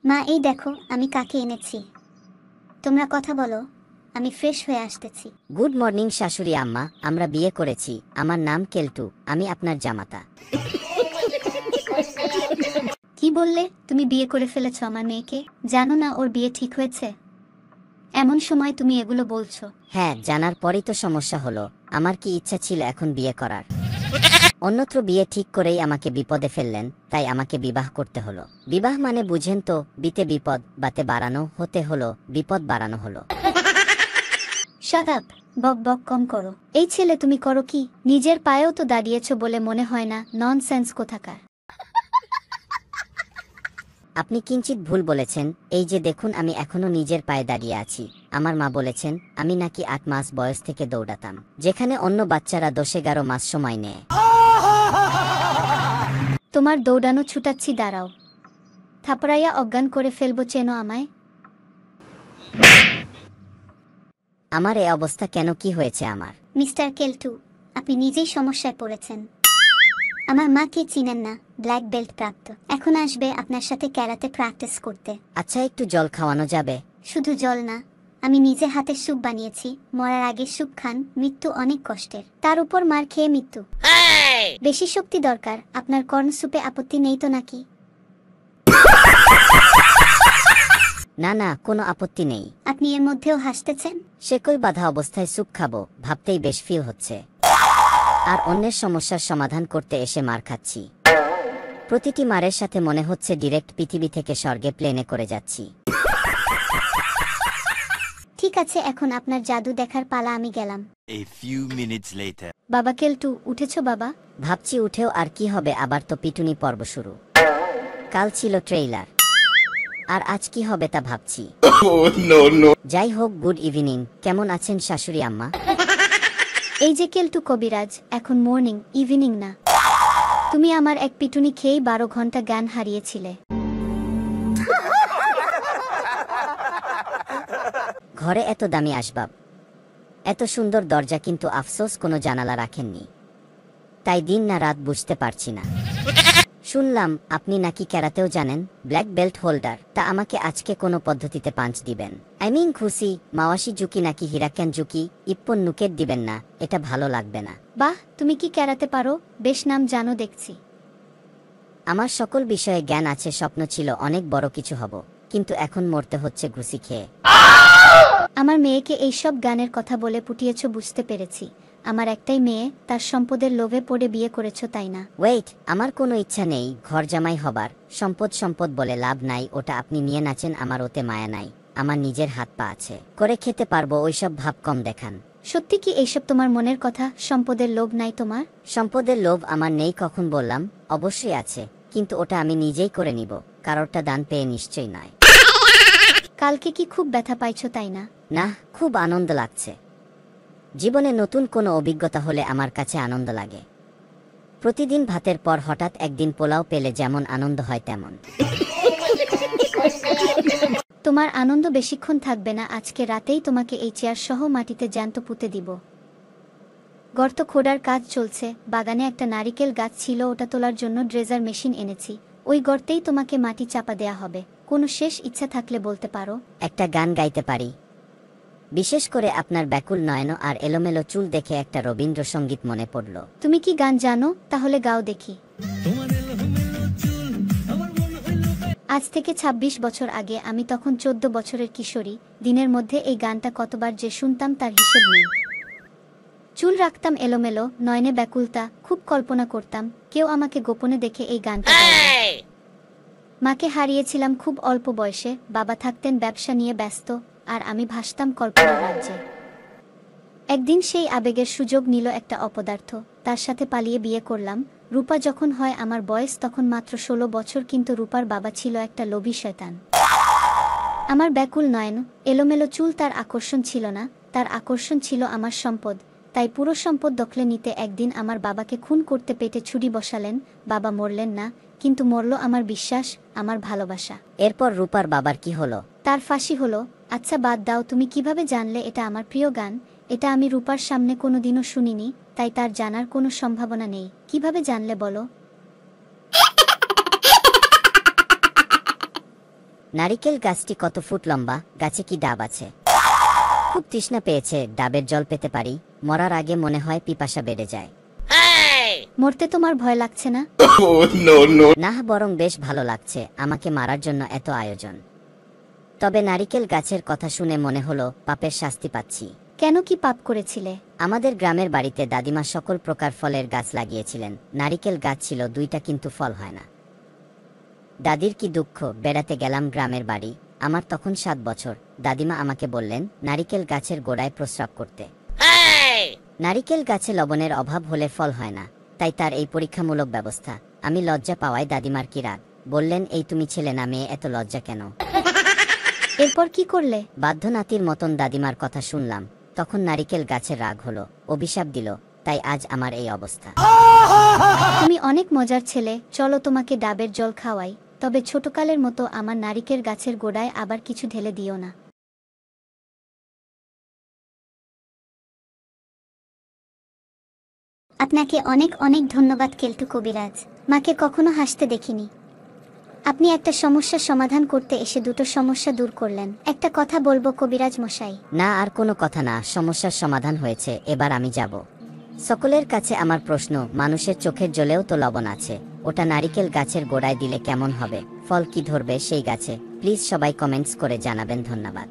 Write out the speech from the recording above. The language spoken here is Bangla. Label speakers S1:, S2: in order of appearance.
S1: মা, এই দেখো আমি কাকে এনেছি। তোমরা কথা বলো, আমি ফ্রেশ হয়ে আসতেছি।
S2: গুড মর্নিং শাশুড়ি আম্মা, আমরা বিয়ে করেছি। আমার নাম কেলটু, আমি আপনার জামাতা।
S1: কি বললে? তুমি বিয়ে করে ফেলেছো আমার মেয়েকে? জানো না ওর বিয়ে ঠিক হয়েছে? এমন সময় তুমি এগুলো বলছো?
S2: হ্যাঁ, জানার পরই তো সমস্যা হলো। আমার কি ইচ্ছা ছিল এখন বিয়ে করার। অন্যত্র বিয়ে ঠিক করেই আমাকে বিপদে ফেললেন, তাই আমাকে বিবাহ করতে হলো। বিবাহ মানে বুঝেন তো, বিতে বিপদ, বাতে বাড়ানো, হতে হলো বিপদ বাড়ানো হলো।
S1: শাট আপ, বক বক কম করো। এই ছেলে তুমি করো কি? নিজের পায়েও তো দাঁড়িয়েছো বলে মনে হয় না। ননসেন্স কোথাকার।
S2: আপনি কিঞ্চিত ভুল বলেছেন। এই যে দেখুন, আমি এখনো নিজের পায়ে দাঁড়িয়ে আছি। আমার মা বলেছেন আমি নাকি 8 মাস বয়স থেকে দৌড়াতাম, যেখানে অন্য বাচ্চারা 10-11 মাস সময় নেয়।
S1: তোমার দৌড়ানো ছুটাচ্ছি, দাঁড়াও। থাপড়াইয়া অজ্ঞান করে ফেলবো, চেনো আমায়?
S2: আমার এ অবস্থা কেন? কি হয়েছে আমার?
S1: মিস্টার কেলটু, আপনি নিজেই সমস্যায় পড়েছেন। আমার মাকে চিনেন না? ব্ল্যাক বেল্ট প্রাপ্ত। এখন আসবে আপনার সাথে ক্যারাতে প্র্যাকটিস করতে।
S2: আচ্ছা, একটু জল খাওয়ানো যাবে?
S1: শুধু জল না, আমি নিজে হাতে স্যুপ বানিয়েছি। মরার আগে স্যুপ খান, মৃত্যু অনেক কষ্টের, তার উপর মার খেয়ে মৃত্যু। বেশি শক্তি দরকার। আপনার কর্ন স্যুপে আপত্তি নেই তো নাকি?
S2: না না, কোনো আপত্তি নেই।
S1: আপনি এর মধ্যেও হাসতেছেন।
S2: সেকই বাঁধা অবস্থায় স্যুপ খাবো ভাবতেই বেশ ফিল হচ্ছে। আর অন্যের সমস্যার সমাধান করতে এসে মার খাচ্ছি। প্রতিটি মারের সাথে মনে হচ্ছে ডিরেক্ট পৃথিবী থেকে স্বর্গে প্লেনে করে যাচ্ছি।
S1: ঠিক আছে, এখন আপনার জাদু দেখার পালা, আমি গেলাম।
S3: A few minutes later.
S1: বাবা কেলটু, উঠেছো বাবা?
S2: ভাবছি উঠেও আর কি হবে, আবার তো পিটুনি পর্ব শুরু। কাল ছিল ট্রেইলার, আর আজ কি হবে তা ভাবছি। যাই হোক, গুড ইভিনিং। কেমন আছেন শাশুড়ি আম্মা?
S1: এই যে কেলটু কবিরাজ, এখন মর্নিং ইভিনিং না। তুমি আমার এক পিটুনি খেয়েই 12 ঘন্টা জ্ঞান হারিয়েছিলে।
S2: ঘরে এত দামি আসবাব, এত সুন্দর দরজা, কিন্তু আফসোস কোনো জানালা রাখেননি। তাই দিন না রাত বুঝতে পারছি না। শুনলাম আপনি নাকি ক্যারাতেও জানেন, ব্ল্যাক বেল্ট হোল্ডার। তা আমাকে আজকে কোনো পদ্ধতিতে পাঞ্চ দিবেন? আই মিন খুশি মাওয়াশি জুকি নাকি হিরাক্যান জুকি, ইপ্পন নুকেট দিবেন না, এটা ভালো লাগবে না।
S1: বাহ, তুমি কি ক্যারাতে পারো? বেশ নাম জানো দেখছি।
S2: আমার সকল বিষয়ে জ্ঞান আছে। স্বপ্ন ছিল অনেক বড় কিছু হব, কিন্তু এখন মরতে হচ্ছে ঘুষি খেয়ে।
S1: আমার মেয়েকে এইসব গানের কথা বলে পুটিয়েছো, বুঝতে পেরেছি। আমার একটাই মেয়ে, তার সম্পদের লোভে পড়ে বিয়ে করেছো, তাই না?
S2: ওয়েট, আমার কোনো ইচ্ছা নেই ঘর জামাই হবার। সম্পদ সম্পদ বলে লাভ নাই, ওটা আপনি নিয়ে নাচেন, আমার ওতে মায়া নাই। আমার নিজের হাত পা আছে, করে খেতে পারবো, ওইসব ভাব কম দেখান।
S1: সত্যি কি এইসব তোমার মনের কথা? সম্পদের লোভ নাই তোমার?
S2: সম্পদের লোভ আমার নেই কখন বললাম? অবশ্যই আছে, কিন্তু ওটা আমি নিজেই করে নিব, কারোরটা দান পেয়ে নিশ্চয়ই নয়।
S1: কালকে কি খুব ব্যথা পাইছো, তাই না?
S2: না, খুব আনন্দ লাগছে। জীবনে নতুন কোনো অভিজ্ঞতা হলে আমার কাছে আনন্দ লাগে। প্রতিদিন ভাতের পর হঠাৎ একদিন পোলাও পেলে যেমন আনন্দ হয় তেমন।
S1: তোমার আনন্দ বেশিক্ষণ থাকবে না। আজকে রাতেই তোমাকে এই চেয়ার সহ মাটিতে জ্যান্ত পুঁতে দিব। গর্ত খোঁড়ার কাজ চলছে। বাগানে একটা নারিকেল গাছ ছিল, ওটা তোলার জন্য ড্রেজার মেশিন এনেছি। ওই গর্তেই তোমাকে মাটি চাপা দেয়া হবে। কোনো শেষ ইচ্ছা থাকলে বলতে পারো।
S2: একটা গান গাইতে পারি। বিশেষ করে আপনার ব্যাকুল নয়ন আর এলোমেলো চুল দেখে একটা রবীন্দ্রসঙ্গীত মনে পড়ল।
S1: তুমি কি গান জানো? তাহলে গাও দেখি। আজ থেকে 26 বছর আগে, আমি তখন 14 বছরের কিশোরী, দিনের মধ্যে এই গানটা কতবার যে শুনতাম তার হিসেব নেই। চুল রাখতাম এলোমেলো, নয়নে ব্যাকুলতা, খুব কল্পনা করতাম কেউ আমাকে গোপনে দেখে এই গানটা গাইবে। মাকে হারিয়েছিলাম খুব অল্প বয়সে, বাবা থাকতেন ব্যবসা নিয়ে ব্যস্ত, আর আমি ভাসতাম কল্পনার রাজ্যে। একদিন সেই আবেগের সুযোগ নিল একটা অপদার্থ, তার সাথে পালিয়ে বিয়ে করলাম। রূপা যখন হয় আমার বয়স তখন মাত্র 16 বছর, কিন্তু রূপার বাবা ছিল একটা লোভী শয়তান। আমার ব্যাকুল নয়ন, এলোমেলো চুল তার আকর্ষণ ছিল না, তার আকর্ষণ ছিল আমার সম্পদ। তাই পুরো সম্পদ দখলে নিতে একদিন আমার বাবাকে খুন করতে পেটে ছুরি বসালেন। বাবা মরলেন না, কিন্তু মরল আমার বিশ্বাস, আমার ভালোবাসা।
S2: এরপর রূপার বাবার কি হলো?
S1: তার ফাঁসি হলো। আচ্ছা বাদ দাও, তুমি কিভাবে জানলে এটা আমার প্রিয় গান? এটা আমি রূপার সামনে কোনোদিনও শুনিনি, তাই তার জানার কোনো সম্ভাবনা নেই। কিভাবে জানলে বলো?
S2: নারিকেল গাছটি কত ফুট লম্বা, গাছে কি ডাব আছে? খুব তৃষ্ণা পেয়েছে, ডাবের জল পেতে পারি? মরার আগে মনে হয় পিপাসা বেড়ে যায়।
S1: মরতে তোমার ভয় লাগছে না?
S2: না, বরং বেশ ভালো লাগছে, আমাকে মারার জন্য এত আয়োজন। তবে নারিকেল গাছের কথা শুনে মনে হলো পাপের শাস্তি পাচ্ছি।
S1: কেন, কি পাপ করেছিলে?
S2: আমাদের গ্রামের বাড়িতে দাদিমা সকল প্রকার ফলের গাছ লাগিয়েছিলেন। নারিকেল গাছ ছিল 2টা, কিন্তু ফল হয় না। দাদির কি দুঃখ, বেড়াতে গেলাম গ্রামের বাড়ি, আমার তখন 7 বছর। দাদিমা আমাকে বললেন নারিকেল গাছের গোড়ায় প্রস্রাব করতে। নারিকেল গাছে লবণের অভাব হলে ফল হয় না, তাই তার এই পরীক্ষামূলক ব্যবস্থা। আমি লজ্জা পাওয়ায় দাদিমার কি রাগ, বললেন এই তুমি ছেলে না মেয়ে, এত লজ্জা কেন?
S1: এরপর কি করলে?
S2: বাধ্য নাতির মতন দাদিমার কথা শুনলাম। তখন নারিকেল গাছের রাগ হলো, অভিশাপ দিল, তাই আজ আমার এই অবস্থা।
S1: তুমি অনেক মজার ছেলে, চলো তোমাকে ডাবের জল খাওয়াই। তবে ছোটকালের মতো আমার নারিকেল গাছের গোড়ায় আবার কিছু ঢেলে দিও না।
S4: আপনাকে অনেক অনেক ধন্যবাদ কেলটু কবিরাজ। মাকে কখনো হাসতে দেখিনি। আপনি একটা সমস্যার সমাধান করতে এসে 2টো সমস্যা দূর করলেন। একটা কথা বলবো কবিরাজ মশাই?
S2: না, আর কোনো কথা না, সমস্যার সমাধান হয়েছে, এবার আমি যাব। সকলের কাছে আমার প্রশ্ন, মানুষের চোখের জলেও তো লবণ আছে, ওটা নারিকেল গাছের গোড়ায় দিলে কেমন হবে? ফল কি ধরবে সেই গাছে? প্লিজ সবাই কমেন্টস করে জানাবেন। ধন্যবাদ।